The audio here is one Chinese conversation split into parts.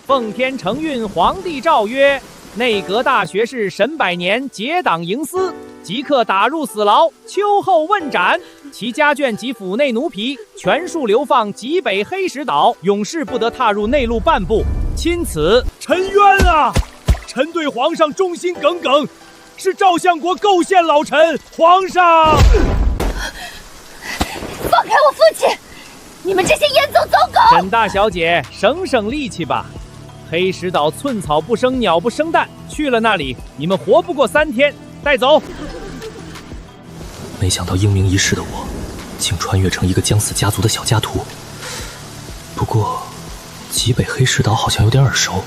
奉天承运，皇帝诏曰：内阁大学士沈百年结党营私，即刻打入死牢，秋后问斩。其家眷及府内奴婢全数流放极北黑石岛，永世不得踏入内陆半步。钦此。臣冤啊！臣对皇上忠心耿耿，是赵相国构陷老臣。皇上，放开我父亲！你们这些阉走走狗！沈大小姐，省省力气吧。黑石岛寸草不生，鸟不生蛋，去了那里，你们活不过3天。带走。没想到英明一世的我，竟穿越成一个将死家族的小家徒。不过，极北黑石岛好像有点耳熟，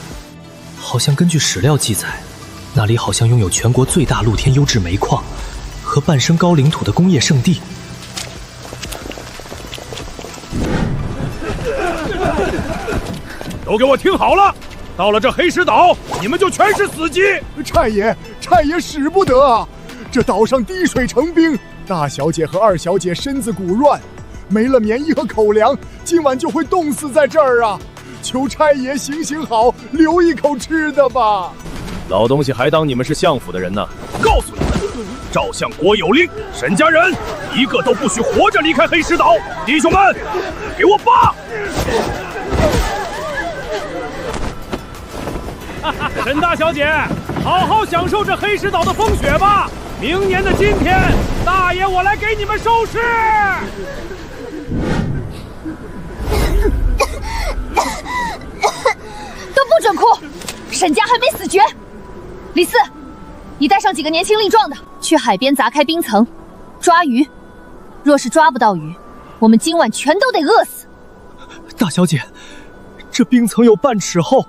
好像根据史料记载，那里好像拥有全国最大露天优质煤矿和半升高领土的工业圣地。都给我听好了！到了这黑石岛，你们就全是死鸡！差爷使不得啊！这岛上滴水成冰，大小姐和二小姐身子骨软，没了棉衣和口粮，今晚就会冻死在这儿啊！求差爷行好，留一口吃的吧！老东西还当你们是相府的人呢！告诉你们，赵相国有令，沈家人一个都不许活着离开黑石岛！弟兄们，给我扒！沈大小姐，好好享受这黑石岛的风雪吧！明年的今天，大爷我来给你们收尸！都不准哭，沈家还没死绝。李四，你带上几个年轻力壮的，去海边砸开冰层，抓鱼。若是抓不到鱼，我们今晚全都得饿死。大小姐，这冰层有半尺厚，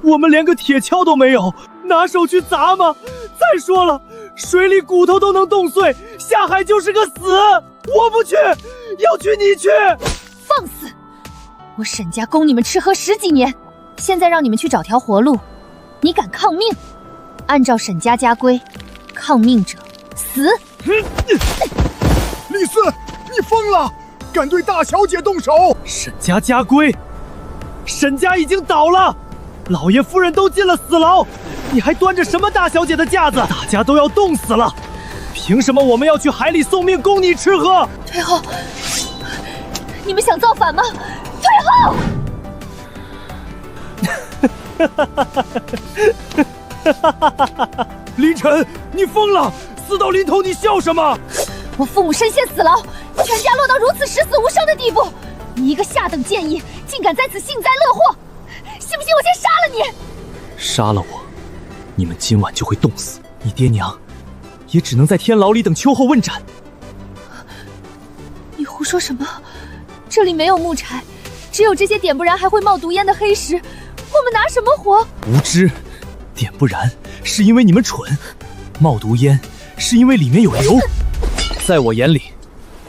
我们连个铁锹都没有，拿手去砸吗？再说了，水里骨头都能冻碎，下海就是个死。我不去，要去你去。放肆！我沈家供你们吃喝10几年，现在让你们去找条活路，你敢抗命？按照沈家家规，抗命者死。李四，你疯了！敢对大小姐动手！沈家家规，沈家已经倒了，老爷夫人都进了死牢，你还端着什么大小姐的架子？大家都要冻死了，凭什么我们要去海里送命供你吃喝？退后！你们想造反吗？退后！林晨，你疯了！死到临头，你笑什么？我父母身陷死牢，全家落到如此十死无生的地步，你一个下等贱役，竟敢在此幸灾乐祸！信不信我先杀了你？杀了我，你们今晚就会冻死。你爹娘也只能在天牢里等秋后问斩。你胡说什么？这里没有木柴，只有这些点不燃还会冒毒烟的黑石，我们拿什么活？无知，点不燃是因为你们蠢，冒毒烟是因为里面有硫。在我眼里，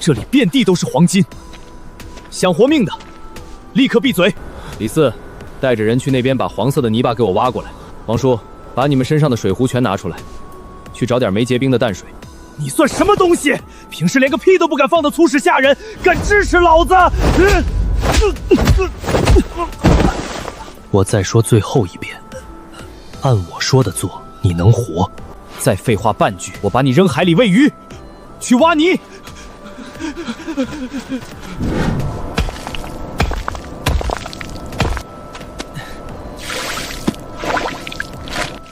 这里遍地都是黄金。想活命的，立刻闭嘴！李四，带着人去那边把黄色的泥巴给我挖过来。王叔，把你们身上的水壶全拿出来，去找点没结冰的淡水。你算什么东西？平时连个屁都不敢放的粗使下人，敢支持老子！我再说最后一遍，按我说的做，你能活。再废话半句，我把你扔海里喂鱼，去挖泥。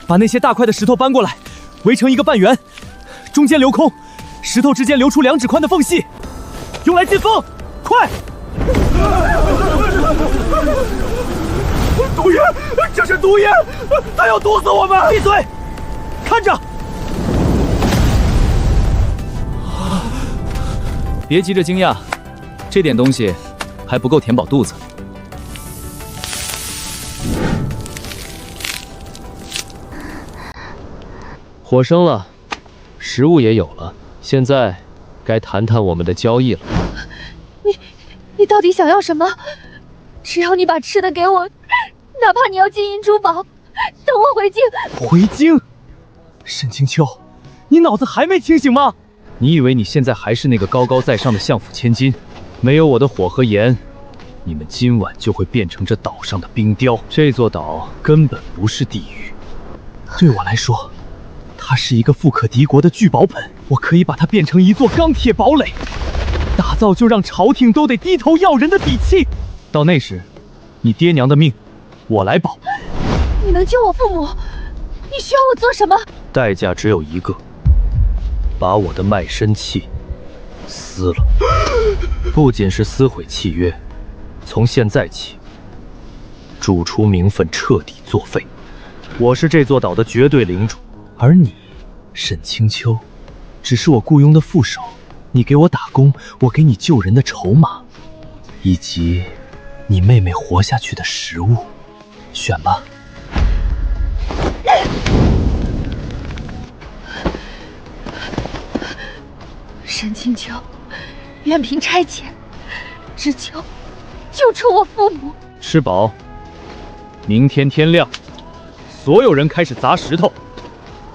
把那些大块的石头搬过来，围成一个半圆，中间留空，石头之间留出2指宽的缝隙，用来进风。快！毒烟，这是毒烟，他要毒死我们！闭嘴！看着！别急着惊讶，这点东西还不够填饱肚子。火生了，食物也有了，现在该谈谈我们的交易了。你到底想要什么？只要你把吃的给我，哪怕你要金银珠宝，等我回京。回京？沈清秋，你脑子还没清醒吗？你以为你现在还是那个高高在上的相府千金？没有我的火和盐，你们今晚就会变成这岛上的冰雕。这座岛根本不是地狱，对我来说，它是一个富可敌国的聚宝盆。我可以把它变成一座钢铁堡垒，打造就让朝廷都得低头要人的底气。到那时，你爹娘的命，我来保。你能救我父母？你需要我做什么？代价只有一个，把我的卖身契撕了。不仅是撕毁契约，从现在起，主厨名分彻底作废。我是这座岛的绝对领主，而你，沈清秋，只是我雇佣的副手。你给我打工，我给你救人的筹码，以及你妹妹活下去的食物，选吧。沈清秋，愿凭差遣，只求救出我父母。吃饱，明天天亮，所有人开始砸石头。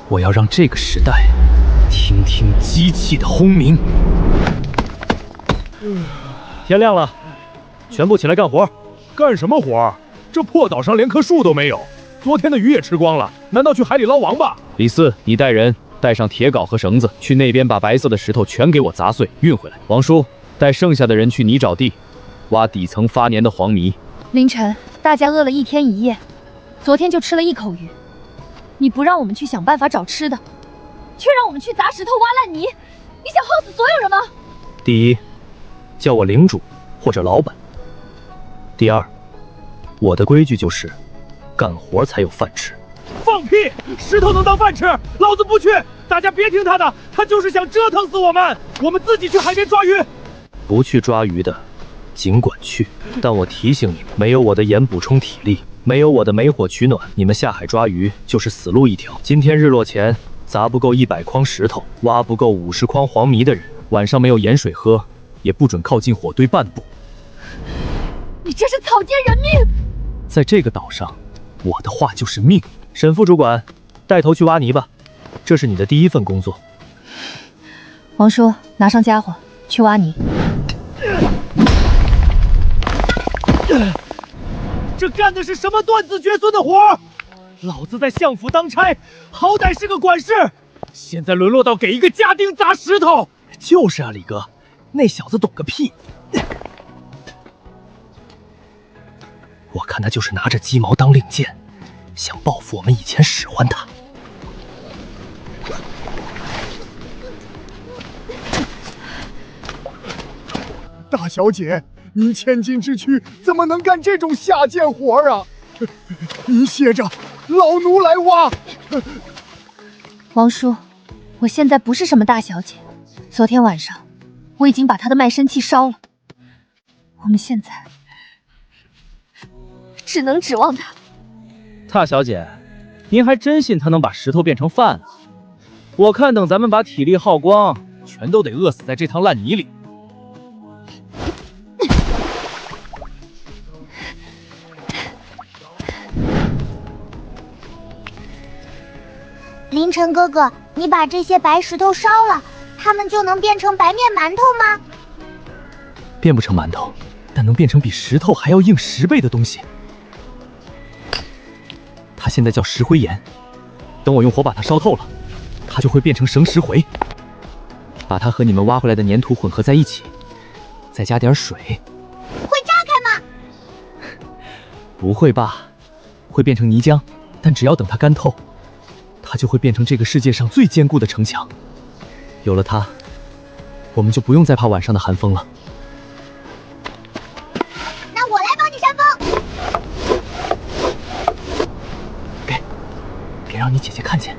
我要让这个时代听听机器的轰鸣。天亮了，全部起来干活。干什么活？这破岛上连棵树都没有，昨天的鱼也吃光了，难道去海里捞王八？李四，你带人带上铁镐和绳子，去那边把白色的石头全给我砸碎，运回来。王叔，带剩下的人去泥沼地，挖底层发黏的黄泥。凌晨，大家饿了一天一夜，昨天就吃了一口鱼。你不让我们去想办法找吃的，却让我们去砸石头挖烂泥，你想耗死所有人吗？第一，叫我领主或者老板。第二，我的规矩就是干活才有饭吃。放屁！石头能当饭吃？老子不去！大家别听他的，他就是想折腾死我们。我们自己去海边抓鱼。不去抓鱼的，尽管去。但我提醒你们，没有我的盐补充体力，没有我的煤火取暖，你们下海抓鱼就是死路一条。今天日落前砸不够100筐石头，挖不够50筐黄泥的人，晚上没有盐水喝，也不准靠近火堆半步。你这是草菅人命！在这个岛上，我的话就是命。沈副主管，带头去挖泥吧，这是你的第一份工作。王叔，拿上家伙，去挖泥。这干的是什么断子绝孙的活？老子在相府当差，好歹是个管事，现在沦落到给一个家丁砸石头。就是啊，李哥，那小子懂个屁！我看他就是拿着鸡毛当令箭，想报复我们以前使唤他。大小姐，您千金之躯怎么能干这种下贱活啊？您歇着，老奴来挖。王叔，我现在不是什么大小姐，昨天晚上我已经把他的卖身契烧了，我们现在只能指望他。大小姐，您还真信他能把石头变成饭啊？我看等咱们把体力耗光，全都得饿死在这趟烂泥里。凌晨哥哥，你把这些白石头烧了，它们就能变成白面馒头吗？变不成馒头，但能变成比石头还要硬10倍的东西。它现在叫石灰岩，等我用火把它烧透了，它就会变成绳石灰。把它和你们挖回来的粘土混合在一起，再加点水。会炸开吗？不会吧，会变成泥浆，但只要等它干透，它就会变成这个世界上最坚固的城墙。有了它，我们就不用再怕晚上的寒风了。那我来帮你扇风。别让你姐姐看见。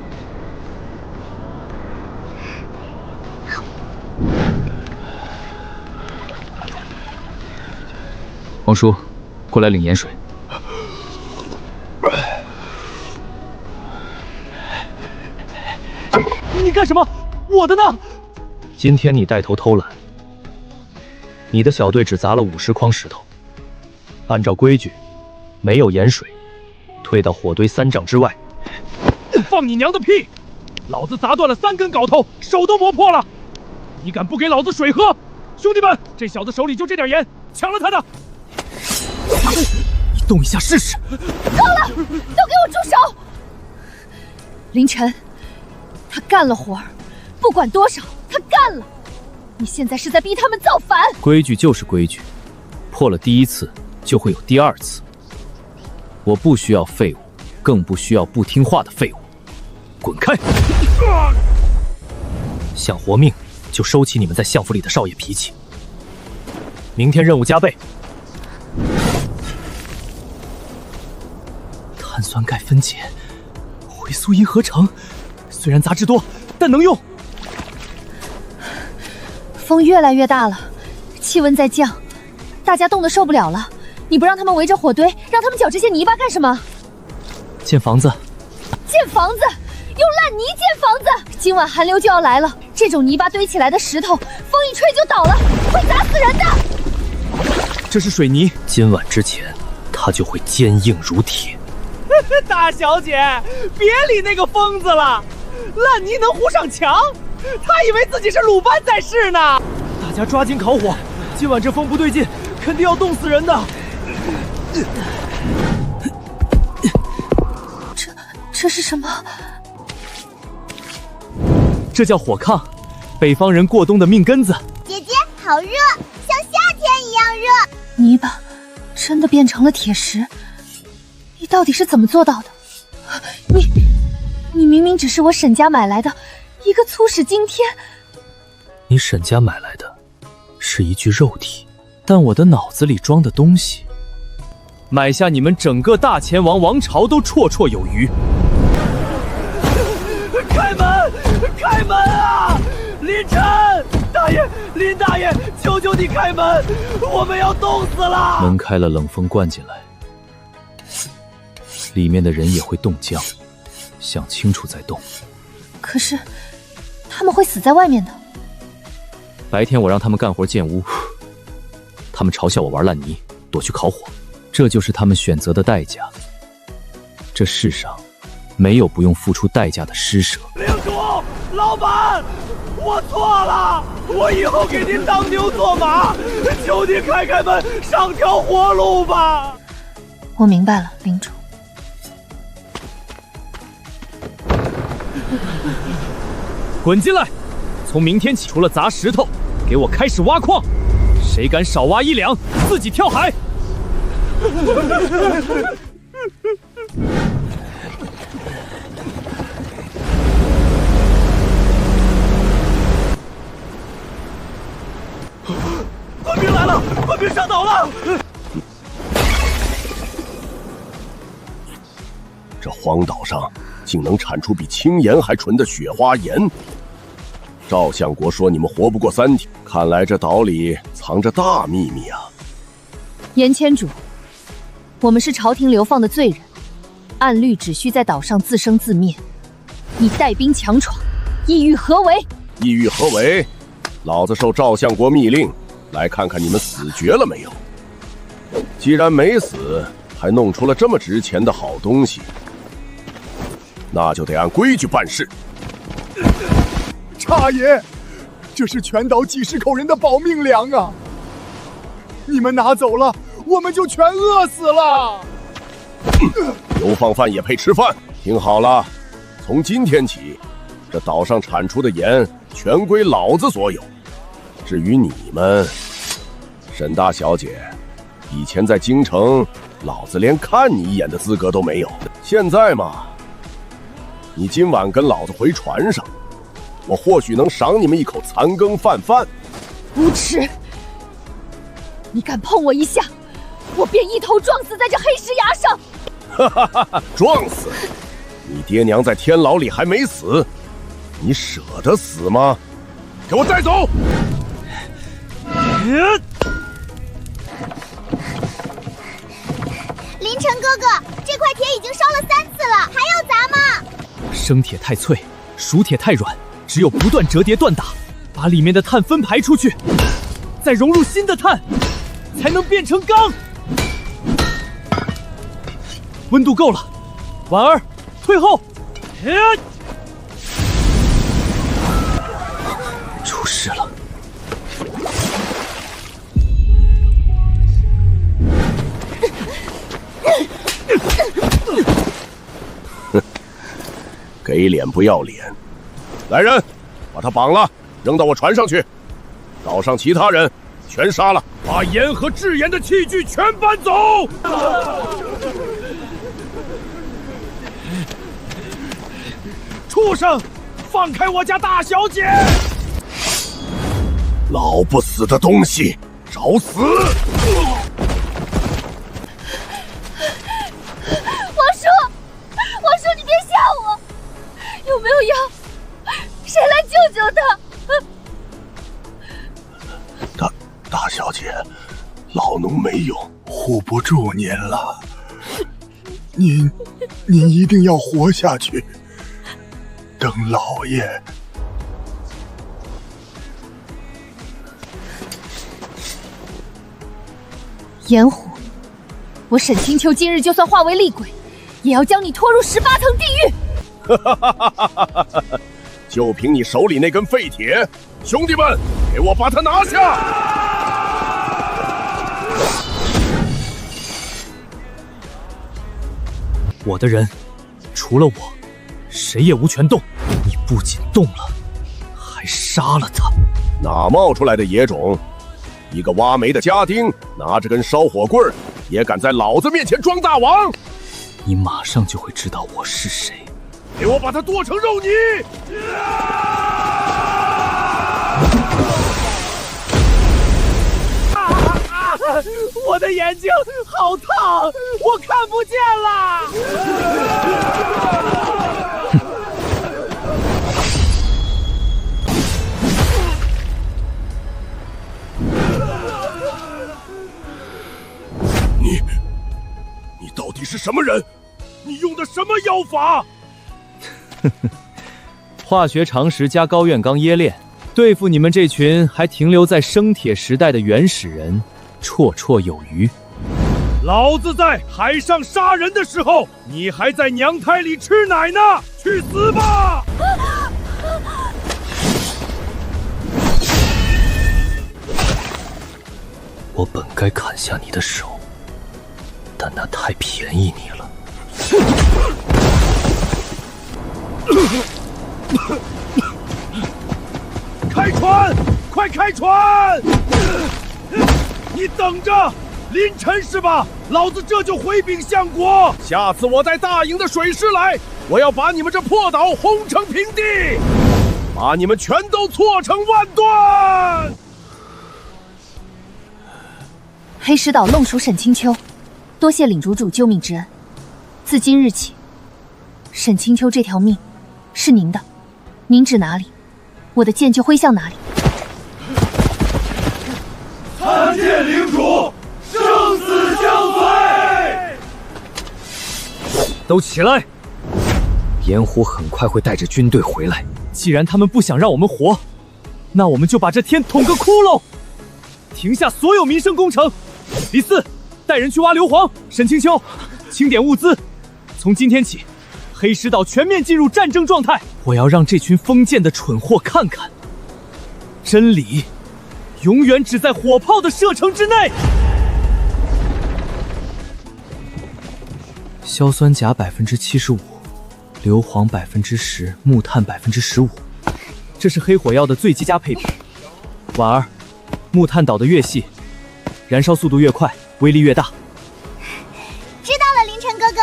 王叔，过来领盐水。你干什么？我的呢？今天你带头偷懒，你的小队只砸了50筐石头。按照规矩，没有盐水，退到火堆3丈之外。放你娘的屁！老子砸断了3根镐头，手都磨破了。你敢不给老子水喝？兄弟们，这小子手里就这点盐，抢了他的！你动一下试试。够了，都给我住手！凌晨，他干了活儿，不管多少，他干了。你现在是在逼他们造反。规矩就是规矩，破了第一次就会有第二次。我不需要废物，更不需要不听话的废物。滚开！想活命，就收起你们在相府里的少爷脾气。明天任务加倍。碳酸钙分解，回溯因合成，虽然杂质多，但能用。风越来越大了，气温在降，大家冻得受不了了。你不让他们围着火堆，让他们搅这些泥巴干什么？建房子。建房子？用烂泥建房子？今晚寒流就要来了，这种泥巴堆起来的石头，风一吹就倒了，会砸死人的。这是水泥，今晚之前，它就会坚硬如铁。大小姐，别理那个疯子了，烂泥能糊上墙？他以为自己是鲁班在世呢。大家抓紧烤火，今晚这风不对劲，肯定要冻死人的。这是什么？这叫火炕，北方人过冬的命根子。姐姐，好热，像夏天一样热。泥巴真的变成了铁石，你到底是怎么做到的？你明明只是我沈家买来的一个粗使今天。你沈家买来的是一具肉体，但我的脑子里装的东西，买下你们整个大前王王朝都绰绰有余。开门！开门啊！林晨大爷，林大爷，求求你开门，我们要冻死了！门开了，冷风灌进来，里面的人也会冻僵，想清楚再动。可是他们会死在外面的。白天我让他们干活建屋，他们嘲笑我玩烂泥，躲去烤火，这就是他们选择的代价。这世上没有不用付出代价的施舍。领主，老板，我错了，我以后给您当牛做马，求您开开门，上条活路吧。我明白了，领主。滚进来！从明天起，除了砸石头，给我开始挖矿。谁敢少挖1两，自己跳海。官兵来了，官兵上岛了。这荒岛上竟能产出比青盐还纯的雪花盐。赵相国说你们活不过3天，看来这岛里藏着大秘密啊！严千主，我们是朝廷流放的罪人，按律只需在岛上自生自灭。你带兵强闯，意欲何为？意欲何为？老子受赵相国密令，来看看你们死绝了没有。既然没死，还弄出了这么值钱的好东西，那就得按规矩办事。差爷，这是全岛几十口人的保命粮啊！你们拿走了，我们就全饿死了。流放犯也配吃饭？听好了，从今天起，这岛上产出的盐全归老子所有。至于你们，沈大小姐，以前在京城，老子连看你一眼的资格都没有。现在嘛，你今晚跟老子回船上，我或许能赏你们一口残羹饭饭。无耻！你敢碰我一下，我便一头撞死在这黑石崖上！哈哈哈哈！撞死！你爹娘在天牢里还没死，你舍得死吗？给我带走！林晨哥哥，这块铁已经烧了3次了，还要砸吗？生铁太脆，熟铁太软，只有不断折叠锻打，把里面的碳分排出去，再融入新的碳，才能变成钢。温度够了，婉儿，退后！出事了！给脸不要脸！来人，把他绑了，扔到我船上去。岛上其他人全杀了，把盐和制盐的器具全搬走。畜生，放开我家大小姐！老不死的东西，找死！王叔，你别吓我，有没有药？谁来救救他？大小姐，老奴没用，护不住您了。您一定要活下去，等老爷。严虎，我沈清秋今日就算化为厉鬼，也要将你拖入18层地狱！就凭你手里那根废铁，兄弟们，给我把他拿下！我的人，除了我，谁也无权动。你不仅动了，还杀了他。哪冒出来的野种？一个挖煤的家丁，拿着根烧火棍也敢在老子面前装大王？你马上就会知道我是谁。给我把它剁成肉泥！我的眼睛好烫，我看不见了。你到底是什么人？你用的什么妖法？化学常识加高院钢冶炼，对付你们这群还停留在生铁时代的原始人，绰绰有余。老子在海上杀人的时候，你还在娘胎里吃奶呢！去死吧！我本该砍下你的手，但那太便宜你了。开船！快开船！你等着！凌晨是吧？老子这就回禀相国，下次我带大营的水师来，我要把你们这破岛轰成平地，把你们全都挫成万段！黑石岛弄属沈清秋，多谢领主主救命之恩。自今日起，沈清秋这条命是您的，您指哪里，我的剑就挥向哪里。参见领主，生死相随！都起来！严虎很快会带着军队回来。既然他们不想让我们活，那我们就把这天捅个窟窿，停下所有民生工程。李四，带人去挖硫磺。沈清秋，清点物资。从今天起，黑石岛全面进入战争状态。我要让这群封建的蠢货看看，真理永远只在火炮的射程之内。硝酸钾75%，硫磺10%，木炭15%，这是黑火药的最极佳配比。婉儿，木炭捣得越细，燃烧速度越快，威力越大。知道了，凌晨哥哥，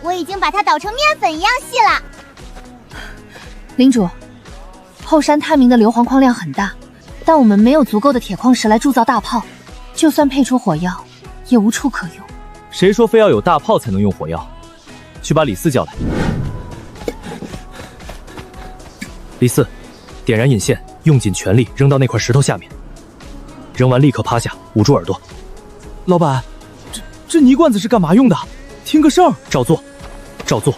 我已经把它捣成面粉一样细了。领主，后山探明的硫磺矿量很大，但我们没有足够的铁矿石来铸造大炮，就算配出火药，也无处可用。谁说非要有大炮才能用火药？去把李四叫来。李四，点燃引线，用尽全力扔到那块石头下面。扔完立刻趴下，捂住耳朵。老板，这泥罐子是干嘛用的？听个声，照做，照做。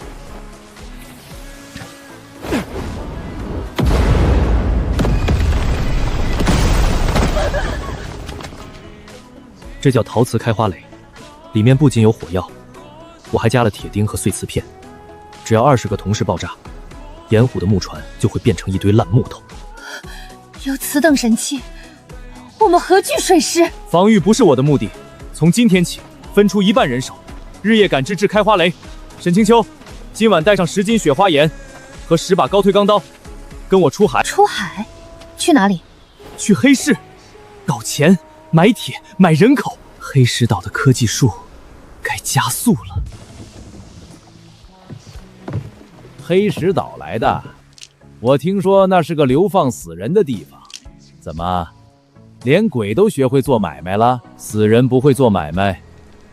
这叫陶瓷开花雷，里面不仅有火药，我还加了铁钉和碎瓷片。只要20个同时爆炸，严虎的木船就会变成一堆烂木头。有此等神器，我们何惧水师？防御不是我的目的，从今天起，分出1半人手，日夜赶制开花雷。沈清秋，今晚带上10斤雪花盐和和10把高推钢刀，跟我出海。出海？去哪里？去黑市，搞钱、买铁、买人口。黑石岛的科技树该加速了。黑石岛来的，我听说那是个流放死人的地方。怎么，连鬼都学会做买卖了？死人不会做买卖，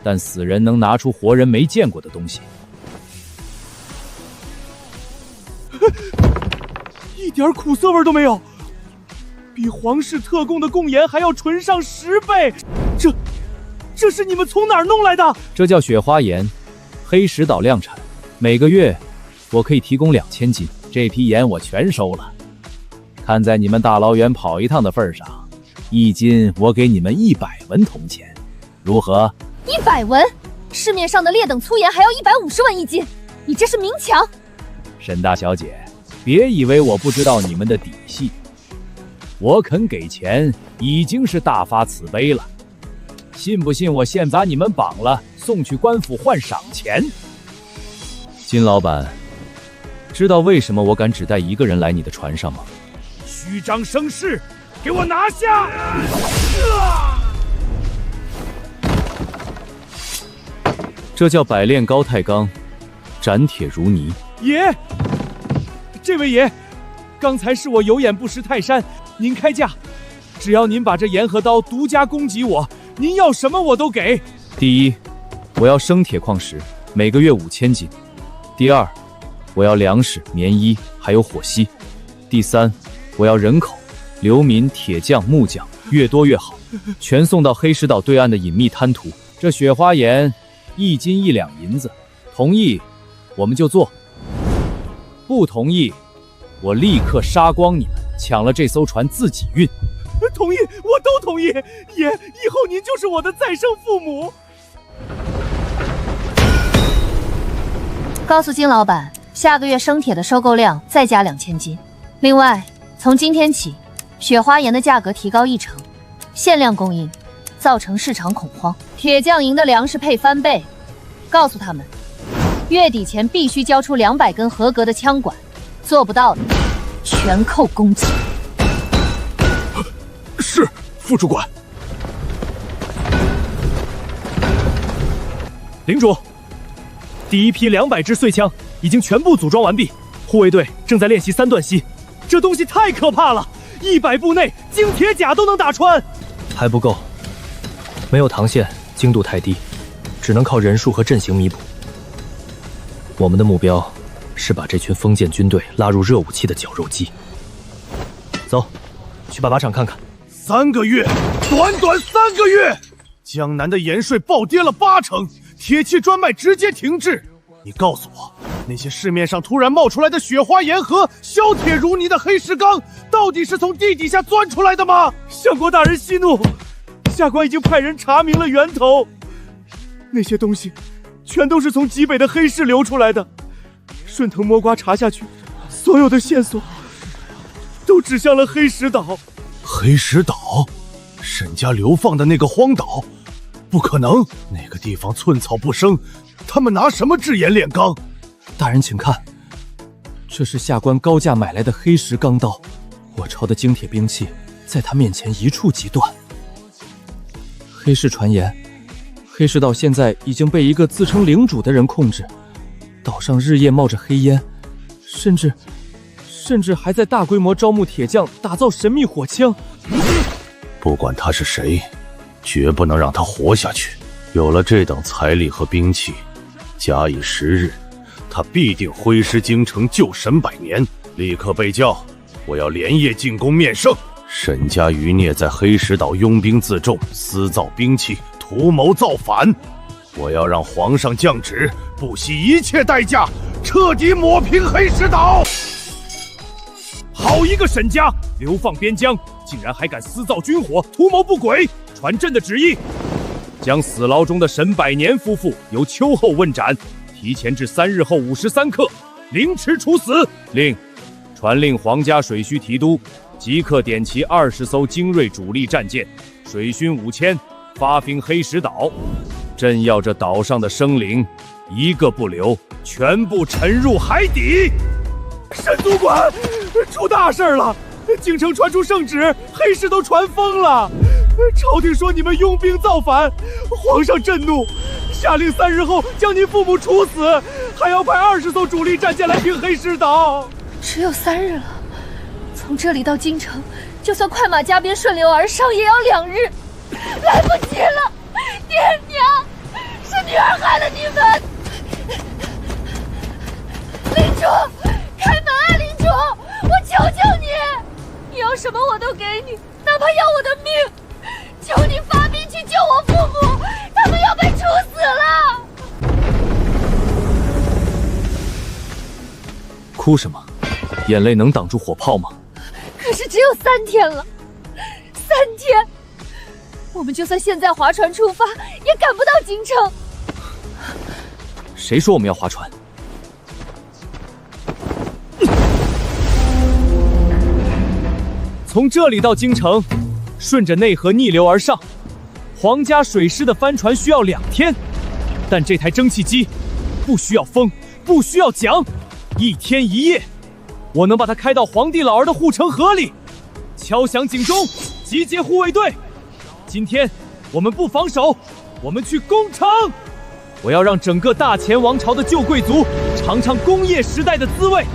但死人能拿出活人没见过的东西。一点苦涩味都没有，比皇室特供的贡盐还要纯上10倍。这是你们从哪儿弄来的？这叫雪花盐，黑石岛量产，每个月我可以提供2000斤，这批盐我全收了。看在你们大老远跑一趟的份上，1斤我给你们100文铜钱，如何？100文？市面上的劣等粗盐还要150文1斤，你这是明抢！沈大小姐，别以为我不知道你们的底细，我肯给钱已经是大发慈悲了。信不信我现把你们绑了，送去官府换赏钱？金老板，知道为什么我敢只带1个人来你的船上吗？虚张声势，给我拿下！这叫百炼高钛钢，斩铁如泥。爷，这位爷，刚才是我有眼不识泰山，您开价，只要您把这盐和刀独家供给我，您要什么我都给。第一，我要生铁矿石，每个月5000斤。第二，我要粮食、棉衣，还有火息。第三，我要人口，流民、铁匠、木匠，越多越好，全送到黑石岛对岸的隐秘滩涂。这雪花盐1斤1两银子，同意我们就做，不同意我立刻杀光你们，抢了这艘船自己运。同意，我都同意。爷，以后您就是我的再生父母。告诉金老板，下个月生铁的收购量再加2000斤。另外，从今天起，雪花盐的价格提高1成，限量供应，造成市场恐慌。铁匠营的粮食配翻倍，告诉他们，月底前必须交出200根合格的枪管，做不到的，全扣工资。是，副主管。领主，第一批200支碎枪已经全部组装完毕，护卫队正在练习3段膝。这东西太可怕了，100步内精铁甲都能打穿。还不够，没有膛线，精度太低，只能靠人数和阵型弥补。我们的目标是把这群封建军队拉入热武器的绞肉机。走，去靶场看看。3个月，短3个月，江南的盐税暴跌了8成，铁器专卖直接停滞。你告诉我，那些市面上突然冒出来的雪花盐和削铁如泥的黑石钢，到底是从地底下钻出来的吗？相国大人息怒，下官已经派人查明了源头。那些东西全都是从极北的黑市流出来的。顺藤摸瓜查下去，所有的线索都指向了黑石岛。黑石岛，沈家流放的那个荒岛，不可能，那个地方寸草不生，他们拿什么制盐炼钢？大人请看，这是下官高价买来的黑石钢刀，我朝的精铁兵器在他面前一触即断。黑市传言，黑石岛现在已经被一个自称领主的人控制，岛上日夜冒着黑烟，甚至还在大规模招募铁匠，打造神秘火枪。不管他是谁，绝不能让他活下去。有了这等财力和兵器，假以时日，他必定挥师京城，救神百年。立刻备教，我要连夜进攻面圣。沈家余孽在黑石岛拥兵自重，私造兵器，图谋造反。我要让皇上降旨，不惜一切代价，彻底抹平黑石岛。好一个沈家，流放边疆，竟然还敢私造军火，图谋不轨！传朕的旨意，将死牢中的沈百年夫妇由秋后问斩，提前至3日后53刻，凌迟处死。令传令皇家水师提督，即刻点齐20艘精锐主力战舰，水军5000，发兵黑石岛。朕要这岛上的生灵一个不留，全部沉入海底。沈总管，出大事了！京城传出圣旨，黑市都传疯了。朝廷说你们拥兵造反，皇上震怒，下令3日后将您父母处死，还要派20艘主力战舰来平黑市岛。只有3日了，从这里到京城，就算快马加鞭顺流而上，也要2日，来不及了！爹娘，是女儿害了你们！领主，开门啊，领主！我求求你，你要什么我都给你，哪怕要我的命！求你发兵去救我父母，他们要被处死了！哭什么？眼泪能挡住火炮吗？可是只有3天了，3天，我们就算现在划船出发，也赶不到京城。谁说我们要划船？从这里到京城，顺着内河逆流而上，皇家水师的帆船需要2天，但这台蒸汽机不需要风，不需要桨，1天1夜，我能把它开到皇帝老儿的护城河里。敲响警钟，集结护卫队。今天我们不防守，我们去攻城。我要让整个大前王朝的旧贵族尝尝工业时代的滋味。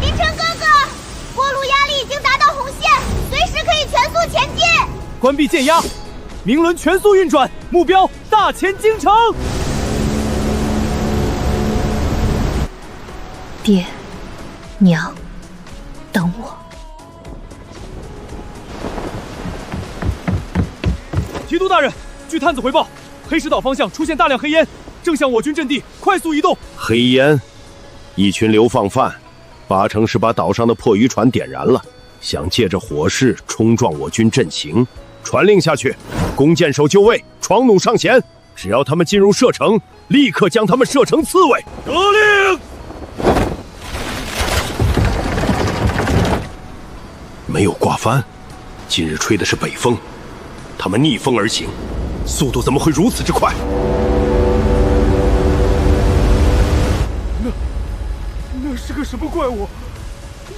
林晨哥哥，过路压力已经达到红线，随时可以全速前进。关闭舰压，明轮全速运转，目标大前京城。爹，娘，等我。提督大人，据探子回报，黑石岛方向出现大量黑烟，正向我军阵地快速移动。黑烟，一群流放犯，8成是把岛上的破渔船点燃了，想借着火势冲撞我军阵型。传令下去，弓箭手就位，闯弩上弦，只要他们进入射程，立刻将他们射成刺猬。得令。没有挂帆，今日吹的是北风，他们逆风而行，速度怎么会如此之快？那是个什么怪物？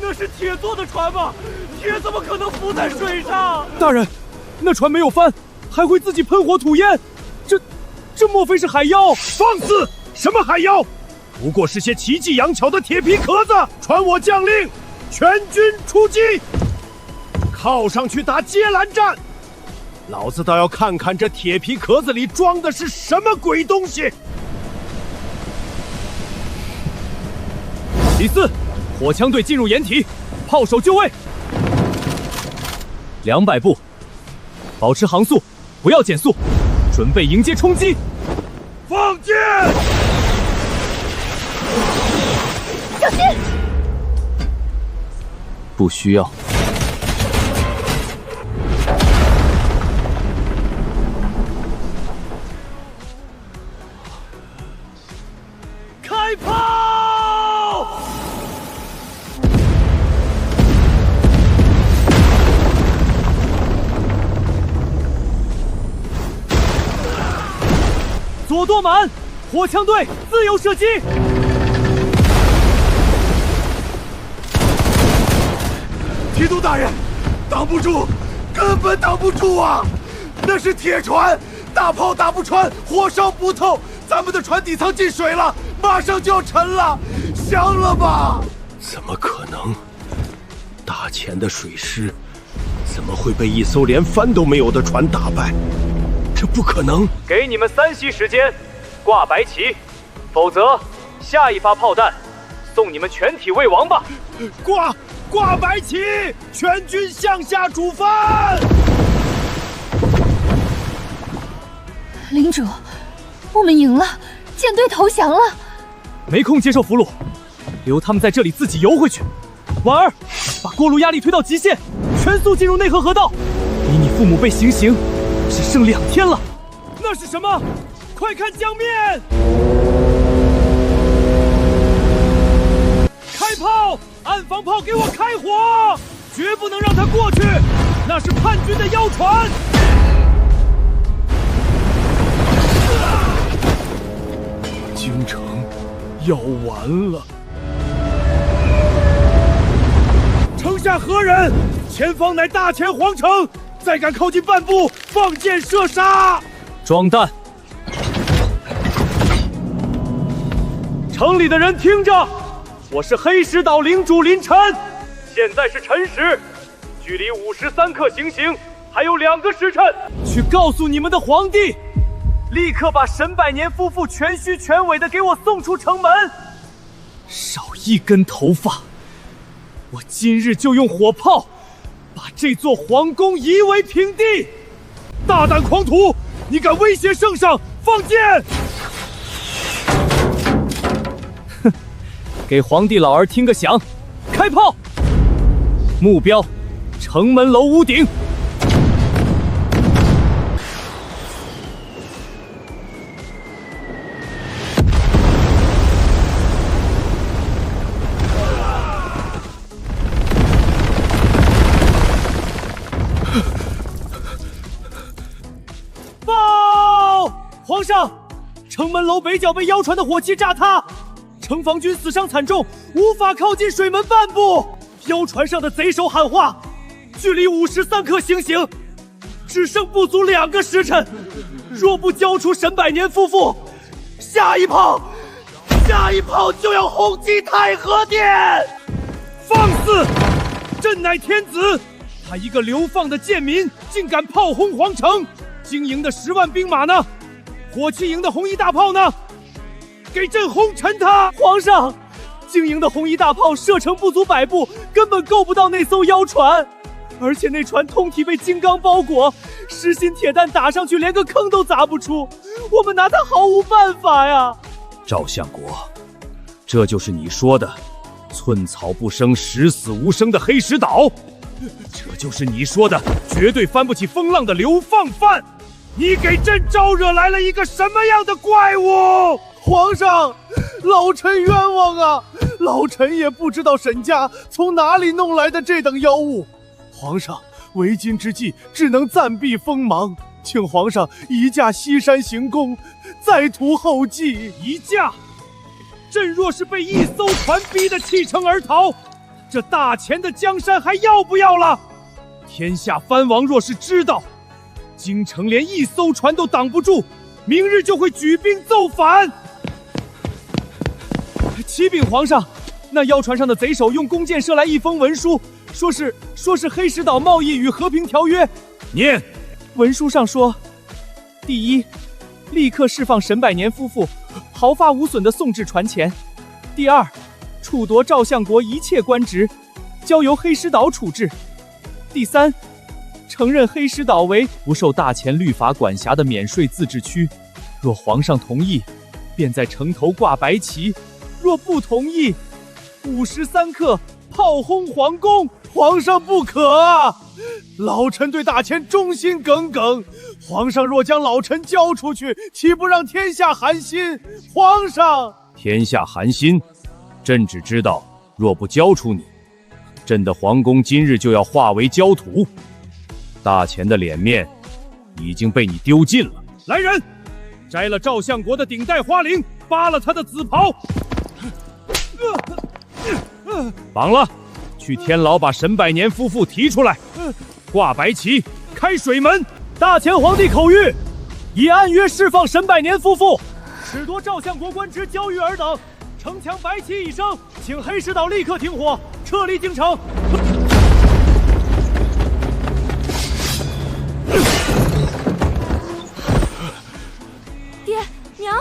那是铁做的船吗？铁怎么可能浮在水上？大人，那船没有帆，还会自己喷火吐烟，这莫非是海妖？放肆！什么海妖？不过是些奇技洋巧的铁皮壳子。传我将令，全军出击，靠上去打接拦战。老子倒要看看这铁皮壳子里装的是什么鬼东西！李四，火枪队进入掩体，炮手就位。200步，保持航速，不要减速，准备迎接冲击。放箭！小心！不需要。开炮！左舵满，火枪队自由射击。提督大人，挡不住，根本挡不住啊！那是铁船，大炮打不穿，火烧不透，咱们的船底舱进水了，马上就要沉了，降了吧？怎么可能？大前的水师怎么会被一艘连帆都没有的船打败？这不可能！给你们3息时间，挂白旗，否则下一发炮弹送你们全体未亡吧！挂白旗，全军向下主帆！领主，我们赢了，舰队投降了。没空接受俘虏，留他们在这里自己游回去。婉儿，把锅炉压力推到极限，全速进入内河河道。离你父母被行刑只剩2天了。那是什么？快看江面！开炮！岸防炮给我开火！绝不能让他过去，那是叛军的妖船！要完了！城下何人？前方乃大前皇城，再敢靠近半步，放箭射杀！装弹！城里的人听着，我是黑石岛领主林晨，现在是辰时，距离53刻行刑还有2个时辰，去告诉你们的皇帝，立刻把沈百年夫妇全须全尾的给我送出城门。少一根头发，我今日就用火炮把这座皇宫夷为平地！大胆狂徒，你敢威胁圣上，放箭！哼，给皇帝老儿听个响，开炮！目标：城门楼屋顶。皇上，城门楼北角被妖船的火器炸塌，城防军死伤惨重，无法靠近水门半步。妖船上的贼首喊话，距离53刻行刑，只剩不足2个时辰。若不交出沈百年夫妇，下一炮就要轰击太和殿！放肆！朕乃天子，他一个流放的贱民，竟敢炮轰皇城！经营的10万兵马呢？火器营的红衣大炮呢？给朕轰沉他！皇上，经营的红衣大炮射程不足100步，根本够不到那艘妖船，而且那船通体被金刚包裹，实心铁弹打上去连个坑都砸不出，我们拿他毫无办法呀！赵相国，这就是你说的寸草不生，十死无生的黑石岛，这就是你说的绝对翻不起风浪的流放犯。你给朕招惹来了一个什么样的怪物？皇上，老臣冤枉啊！老臣也不知道沈家从哪里弄来的这等妖物。皇上，为今之计只能暂避锋芒，请皇上移驾西山行宫，再图后计。移驾？朕若是被一艘船逼得弃城而逃，这大钱的江山还要不要了？天下藩王若是知道京城连一艘船都挡不住，明日就会举兵奏反。启禀皇上，那妖船上的贼首用弓箭射来一封文书，说是黑石岛贸易与和平条约。念。文书上说：第一，立刻释放沈百年夫妇，毫发无损地送至船前；第二，处夺赵相国一切官职，交由黑石岛处置；第三，承认黑石岛为不受大前律法管辖的免税自治区，若皇上同意，便在城头挂白旗；若不同意，53刻炮轰皇宫。皇上不可啊！老臣对大前忠心耿耿，皇上若将老臣交出去，岂不让天下寒心？皇上，天下寒心，朕只知道，若不交出你，朕的皇宫今日就要化为焦土。大前的脸面已经被你丢尽了。来人，摘了赵相国的顶戴花翎，扒了他的紫袍，绑了，去天牢把沈百年夫妇提出来，挂白旗，开水门。大前皇帝口谕，已按约释放沈百年夫妇，褫夺赵相国官职，交予尔等。城墙白旗已升，请黑石岛立刻停火，撤离京城。爹娘，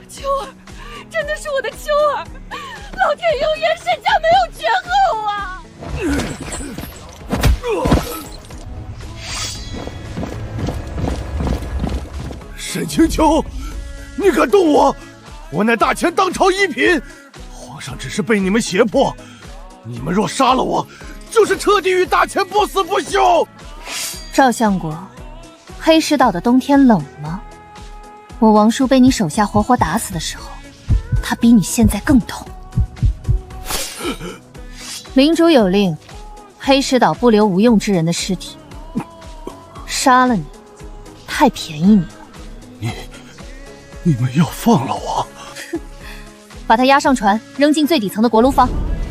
秋儿，真的是我的秋儿！老天有眼，沈家没有绝后啊！沈清秋，你敢动我？我乃大前当朝一品，皇上只是被你们胁迫，你们若杀了我，就是彻底与大前不死不休。赵相国，黑石岛的冬天冷吗？我王叔被你手下活活打死的时候，他比你现在更痛。领主有令，黑石岛不留无用之人的尸体。杀了你，太便宜你了。你们要放了我？把他押上船，扔进最底层的锅炉房。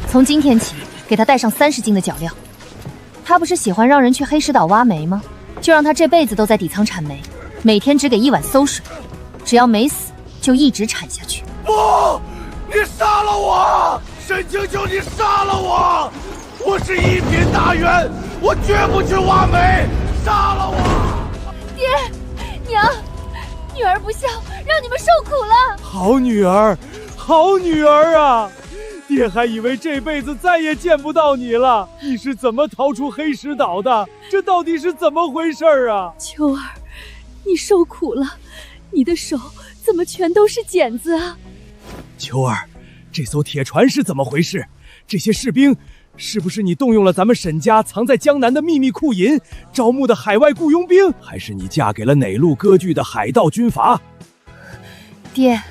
从今天起，给他带上30斤的脚料。他不是喜欢让人去黑石岛挖煤吗？就让他这辈子都在底层产煤，每天只给1碗馊水，只要没死，就一直产下去。不，你杀了我！沈清秋，你杀了我！我是一品大员，我绝不去挖煤！杀了我！爹，娘，女儿不孝，让你们受苦了。好女儿，好女儿啊！爹还以为这辈子再也见不到你了。你是怎么逃出黑石岛的？这到底是怎么回事啊？秋儿，你受苦了，你的手怎么全都是茧子啊？秋儿，这艘铁船是怎么回事？这些士兵是不是你动用了咱们沈家藏在江南的秘密库银招募的海外雇佣兵？还是你嫁给了哪路割据的海盗军阀？爹，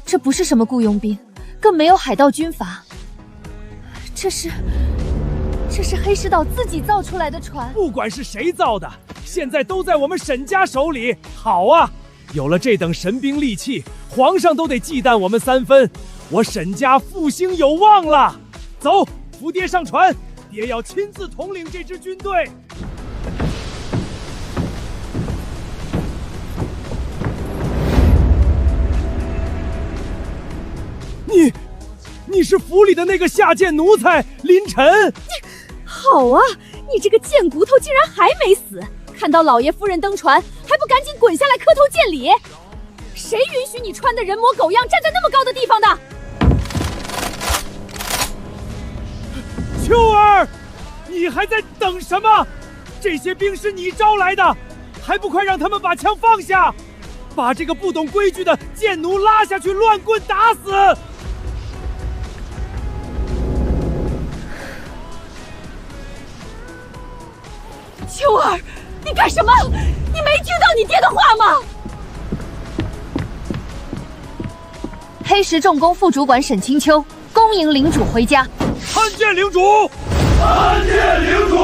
这不是什么雇佣兵，更没有海盗军阀，这是黑石岛自己造出来的船。不管是谁造的，现在都在我们沈家手里。好啊，有了这等神兵利器，皇上都得忌惮我们3分，我沈家复兴有望了。走，扶爹上船，爹要亲自统领这支军队。你是府里的那个下贱奴才林晨？好啊，你这个贱骨头竟然还没死！看到老爷夫人登船，还不赶紧滚下来磕头见礼？谁允许你穿的人模狗样站在那么高的地方的？秋儿，你还在等什么？这些兵是你招来的，还不快让他们把枪放下，把这个不懂规矩的贱奴拉下去乱棍打死！秋儿，你干什么？你没听到你爹的话吗？黑石重工副主管沈清秋恭迎领主回家。参见领主！参见领主！